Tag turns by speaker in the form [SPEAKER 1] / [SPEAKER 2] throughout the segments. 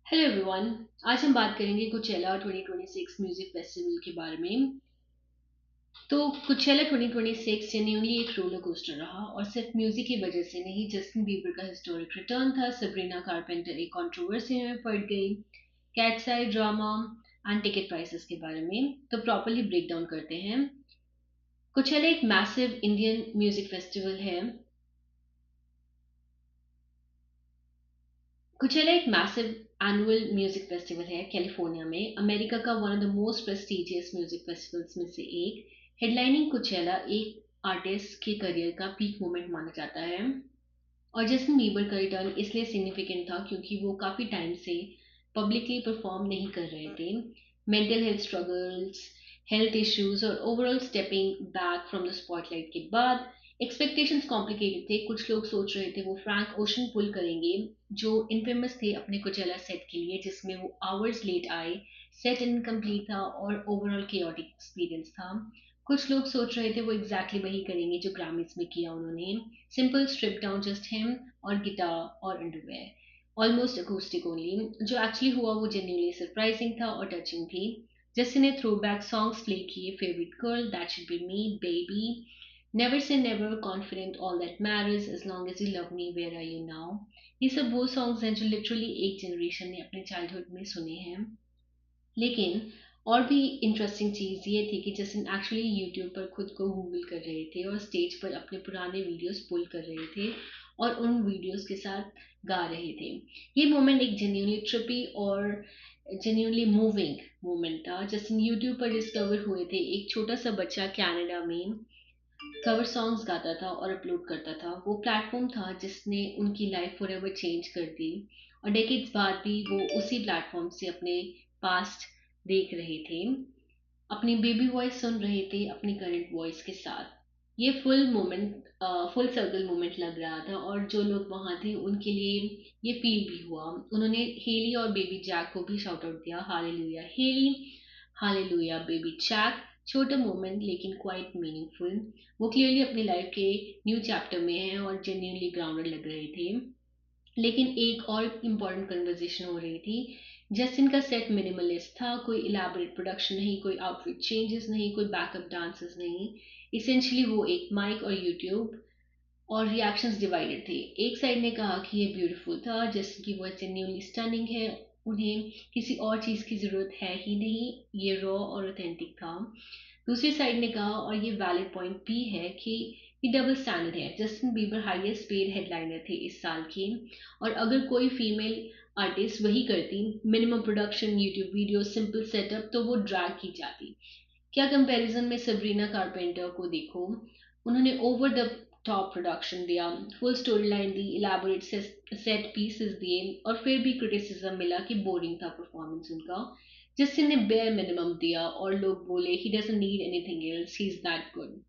[SPEAKER 1] Hello everyone. आज हम बात करेंगे कुचेला 2026 म्यूजिक फेस्टिवल के बारे में। तो कुचेला 2026 जेन्युइनली एक रोलर कोस्टर रहा और सिर्फ म्यूजिक की वजह से नहीं, जस्टिन बीबर का हिस्टोरिक रिटर्न था, सबरीना कारपेंटर एक कंट्रोवर्सी में पड़ गई, cats eye drama and ticket prices के बारे में। तो प्रॉपर्ली ब्रेक डाउन करते हैं। कुचेला एक मैसिव इंडियन म्यूजिक फेस्टिवल है। कुचेला एक मैसिव एनुअल म्यूजिक फेस्टिवल है कैलिफोर्निया में, अमेरिका का one of the most prestigious music festivals में से एक। हेडलाइनिंग कुचेला एक आर्टिस्ट के करियर का पीक मोमेंट माना जाता है और जस्टिन बीबर का रिटर्न इसलिए सिग्निफिकेंट था क्योंकि वो काफ़ी टाइम से पब्लिकली परफॉर्म नहीं कर रहे थे। Mental health struggles, health issues और overall stepping back from the spotlight के बाद एक्सपेक्टेशंस कॉम्प्लिकेटेड थे। कुछ लोग सोच रहे थे वो फ्रैंक ओशन पुल करेंगे, जो इनफेमस थे अपने कोचेला सेट के लिए, जिसमें वो आवर्स लेट आए, सेट इनकम्प्लीट था और ओवरऑल केओटिक एक्सपीरियंस था। कुछ लोग सोच रहे थे वो एग्जैक्टली वही करेंगे जो ग्रामीज में किया उन्होंने, simple strip down, just him और गिटार और अंडरवेयर, ऑलमोस्ट अकूस्टिक ओनली। जो एक्चुअली हुआ वो जेन्युइनली सरप्राइजिंग था और टचिंग भी। जैसे ने थ्रो बैक सॉन्ग्स प्ले किए, favourite girl, that should be me, baby, never say never, confident, all that matters, as long as you love me, where are you now. ये सब वो songs हैं जो लिटरली एक जनरेशन ने अपने childhood में सुने हैं। लेकिन और भी इंटरेस्टिंग चीज़ ये थी कि जसिन एक्चुअली यूट्यूब पर खुद को गूगल कर रहे थे और स्टेज पर अपने पुराने वीडियोस पुल कर रहे थे और उन वीडियोस के साथ गा रहे थे। ये मोमेंट एक जेन्यूनली ट्रिपी और जेन्यूनली मूविंग मोमेंट था। जसिन यूट्यूब पर डिस्कवर हुए थे, एक छोटा सा बच्चा कनाडा में कवर सॉन्ग्स गाता था और अपलोड करता था। वो प्लेटफॉर्म था जिसने उनकी लाइफ फॉरएवर चेंज कर दी और डेकेड्स बाद भी वो उसी प्लेटफॉर्म से अपने पास्ट देख रहे थे, अपनी बेबी वॉइस सुन रहे थे अपनी करंट वॉइस के साथ। ये फुल सर्कल मोमेंट लग रहा था और जो लोग वहाँ थे उनके लिए ये फील भी हुआ। उन्होंने हेली और बेबी जैक को भी शाउट आउट दिया, hallelujah Hailey, hallelujah baby Jack. छोटा मोमेंट लेकिन क्वाइट मीनिंगफुल। वो क्लियरली अपनी लाइफ के न्यू चैप्टर में हैं और जेन्यूनली ग्राउंडेड लग रहे थे। लेकिन एक और इम्पॉर्टेंट कन्वर्जेशन हो रही थी। जस्टिन का सेट मिनिमलिस्ट था, कोई इलेबोरेट प्रोडक्शन नहीं, कोई आउटफिट चेंजेस नहीं, कोई बैकअप डांसेस नहीं। इसेंशली वो एक माइक और यूट्यूब, और रिएक्शंस डिवाइडेड थे। एक साइड ने कहा कि ये ब्यूटीफुल था, जस्टिन की वॉइस जेन्युइनली स्टनिंग है, उन्हें किसी और चीज़ की ज़रूरत है ही नहीं, ये रॉ और ऑथेंटिक था। दूसरी साइड ने कहा, और ये वैलिड पॉइंट भी है, कि ये डबल स्टैंडर्ड है। Justin Bieber highest paid headliner थे इस साल के, और अगर कोई फीमेल आर्टिस्ट वही करती, minimum production, YouTube video, simple setup, तो वो ड्रैग की जाती। क्या कंपैरिजन में सबरीना कारपेंटर को देखो, उन्होंने ओवर द टॉप प्रोडक्शन दिया, फुल स्टोरी लाइन दी, इलेबोरेट सेट पीसेस दिए, और फिर भी क्रिटिसिज्म मिला कि बोरिंग था परफॉर्मेंस उनका। जस्टिन ने बेयर मिनिमम दिया और लोग बोले he doesn't need anything else, he is that good.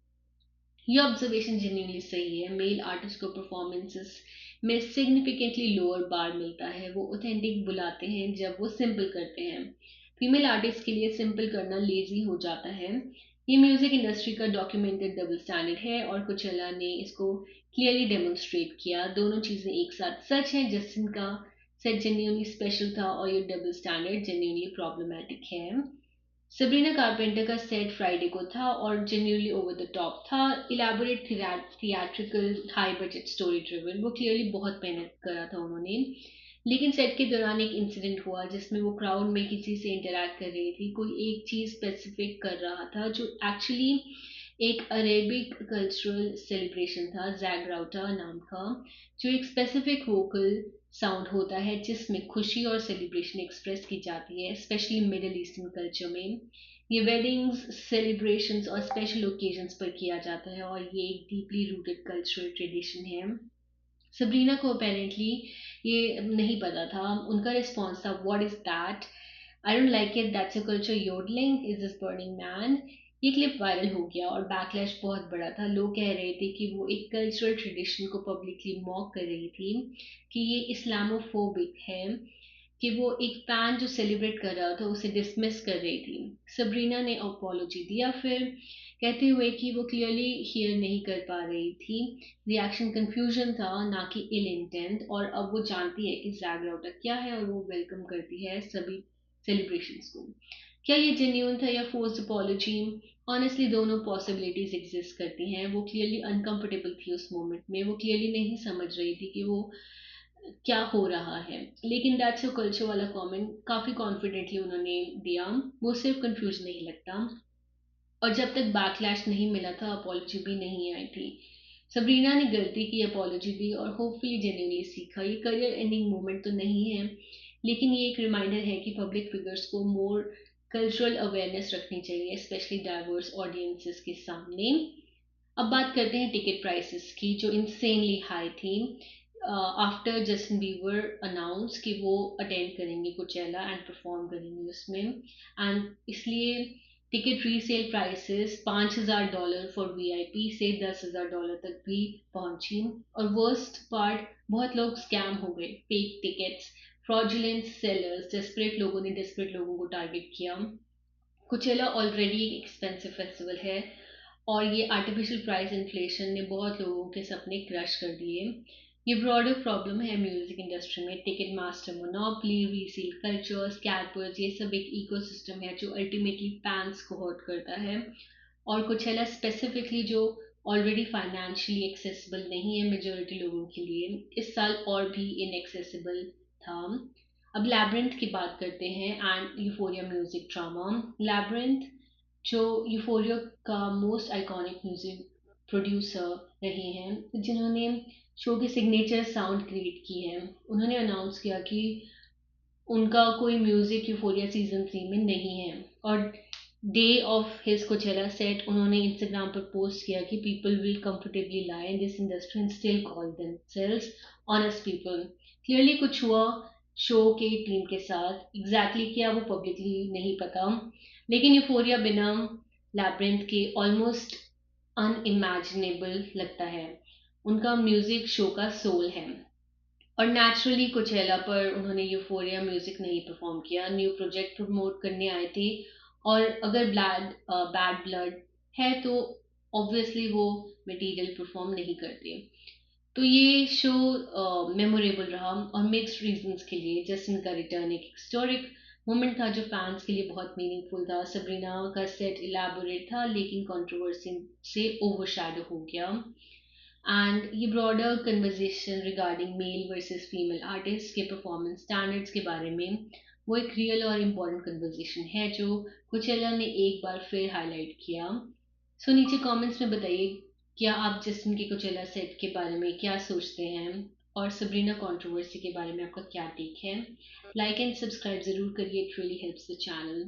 [SPEAKER 1] ये ऑब्जर्वेशन जेन्युइनली सही है। मेल आर्टिस्ट को परफॉर्मेंसेस में सिग्निफिकेंटली लोअर बार मिलता है। वो ऑथेंटिक बुलाते हैं जब वो सिंपल करते हैं। फीमेल आर्टिस्ट के लिए सिंपल करना लेजी हो जाता है। ये म्यूजिक इंडस्ट्री का डॉक्यूमेंटेड डबल स्टैंडर्ड है और कुचेला ने इसको क्लियरली डेमोन्स्ट्रेट किया। दोनों चीज़ें एक साथ सच हैं। जस्टिन का सेट जेन्युइनली स्पेशल था और ये डबल स्टैंडर्ड जेन्युइनली प्रॉब्लमेटिक है। सबरीना कारपेंटर का सेट फ्राइडे को था और जेन्युइनली ओवर द टॉप था, elaborate, theatrical, high budget, story driven. वो क्लियरली बहुत मेहनत करा था उन्होंने। लेकिन सेट के दौरान एक इंसिडेंट हुआ जिसमें वो क्राउड में किसी से इंटरेक्ट कर रही थी, कोई एक चीज़ स्पेसिफिक कर रहा था जो एक्चुअली एक अरेबिक कल्चरल सेलिब्रेशन था, जैगराउटा नाम का, जो एक स्पेसिफिक वोकल साउंड होता है जिसमें खुशी और सेलिब्रेशन एक्सप्रेस की जाती है, स्पेशली मिडिल ईस्टर्न कल्चर में। ये वेडिंग्स, सेलिब्रेशंस और स्पेशल ओकेजन्स पर किया जाता है और ये एक डीपली रूटेड कल्चरल ट्रेडिशन है। सबरीना को अपेरेंटली ये नहीं पता था। उनका रिस्पॉन्स था, what is that, I don't like it, that's a culture yodelling, is this burning man. ये क्लिप वायरल हो गया और बैकलैश बहुत बड़ा था। लोग कह रहे थे कि वो एक कल्चरल ट्रेडिशन को पब्लिकली मॉक कर रही थी, कि ये इस्लामोफोबिक है। कि वो एक फैन जो सेलिब्रेट कर रहा था उसे डिसमिस कर रही थी। सबरीना ने अपोलॉजी दिया फिर, कहते हुए कि वो क्लियरली हियर नहीं कर पा रही थी, रिएक्शन कंफ्यूजन था ना कि इल इंटेंट, और अब वो जानती है कि जैग लाउटर क्या है और वो वेलकम करती है सभी सेलिब्रेशंस को। क्या ये जेन्यून था या फोर्स्ड अपॉलॉजी? ऑनेस्टली दोनों पॉसिबिलिटीज एग्जिस्ट करती हैं। वो क्लियरली अनकंफर्टेबल थी उस मोमेंट में, वो क्लियरली नहीं समझ रही थी कि वो क्या हो रहा है। लेकिन दैट्स योर कल्चर वाला कमेंट काफी कॉन्फिडेंटली उन्होंने दिया, वो सिर्फ कंफ्यूज नहीं लगता। और जब तक बैकलैश नहीं मिला था अपॉलॉजी भी नहीं आई थी। सबरीना ने गलती की, अपॉलॉजी दी और होपफुली जेन्युइनली सीखा। ये करियर एंडिंग मोमेंट तो नहीं है, लेकिन ये एक रिमाइंडर है कि पब्लिक फिगर्स को मोर कल्चरल अवेयरनेस रखनी चाहिए, स्पेशली डाइवर्स ऑडियंसेस के सामने। अब बात करते हैं टिकट प्राइसेस की, जो इंसेनली हाई थी आफ्टर जस्टिन बीवर अनाउंस कि वो अटेंड करेंगे कोचेला एंड परफॉर्म करेंगे उसमें। एंड इसलिए ticket resale prices $5,000 for VIP से $10,000 तक भी पहुंची। और वर्स्ट पार्ट, बहुत लोग स्कैम हो गए, fake tickets, fraudulent sellers, desperate लोगों ने डेस्परेट लोगों को टारगेट किया। कुचेला ऑलरेडी एक एक्सपेंसिव फेस्टिवल है, और ये आर्टिफिशियल प्राइस इन्फ्लेशन ने बहुत लोगों के सपने क्रश कर दिए। ये ब्रॉडर प्रॉब्लम है म्यूजिक इंडस्ट्री में, ticket master monopoly, resale culture, scalpers, ये सब एक इकोसिस्टम है जो अल्टीमेटली फैंस को हर्ट करता है। और कुचेला स्पेसिफिकली जो ऑलरेडी फाइनेंशियली एक्सेसिबल नहीं है मेजोरिटी लोगों के लिए, इस साल और भी इनएक्सेसिबल था। अब लैब्रिंथ की बात करते हैं and euphoria music drama. Labyrinth जो यूफोरिया का मोस्ट आइकॉनिक म्यूजिक प्रोड्यूसर रहे हैं, जिन्होंने शो की सिग्नेचर साउंड क्रिएट की है, उन्होंने अनाउंस किया कि उनका कोई म्यूजिक यूफोरिया सीजन 3 में नहीं है। और डे ऑफ हिज कोचेला सेट उन्होंने इंस्टाग्राम पर पोस्ट किया कि people will comfortably lie in this industry and still call themselves honest people. Clearly कुछ हुआ शो के टीम के साथ, एग्जैक्टली क्या वो पब्लिकली नहीं पता, लेकिन यूफोरिया बिना लैब्रिंथ के ऑलमोस्ट अनइमेजिनेबल लगता है। उनका म्यूजिक शो का सोल है। और नेचुरली कोचेला पर उन्होंने यूफोरिया म्यूजिक नहीं परफॉर्म किया, न्यू प्रोजेक्ट प्रमोट करने आए थे। और अगर बैड ब्लड है तो ऑब्वियसली वो मटेरियल परफॉर्म नहीं करते। तो ये शो मेमोरेबल रहा, और मिक्स्ड रीजंस के लिए। जस्टिन का रिटर्न एक हिस्टोरिक मोमेंट था जो फैंस के लिए बहुत मीनिंगफुल था। सबरीना का सेट इलेबोरेट था लेकिन कंट्रोवर्सी से ओवरशैडो हो गया। एंड ये broader conversation regarding male versus female artist के परफॉर्मेंस स्टैंडर्ड्स के बारे में, वो एक रियल और इम्पोर्टेंट कन्वर्जेशन है जो कुचेला ने एक बार फिर हाईलाइट किया। सो नीचे कमेंट्स में बताइए, क्या आप जस्टिन के कुचेला सेट के बारे में क्या सोचते हैं, और सबरीना कंट्रोवर्सी के बारे में आपका क्या टेक है। लाइक एंड सब्सक्राइब ज़रूर करिए, it really helps the channel.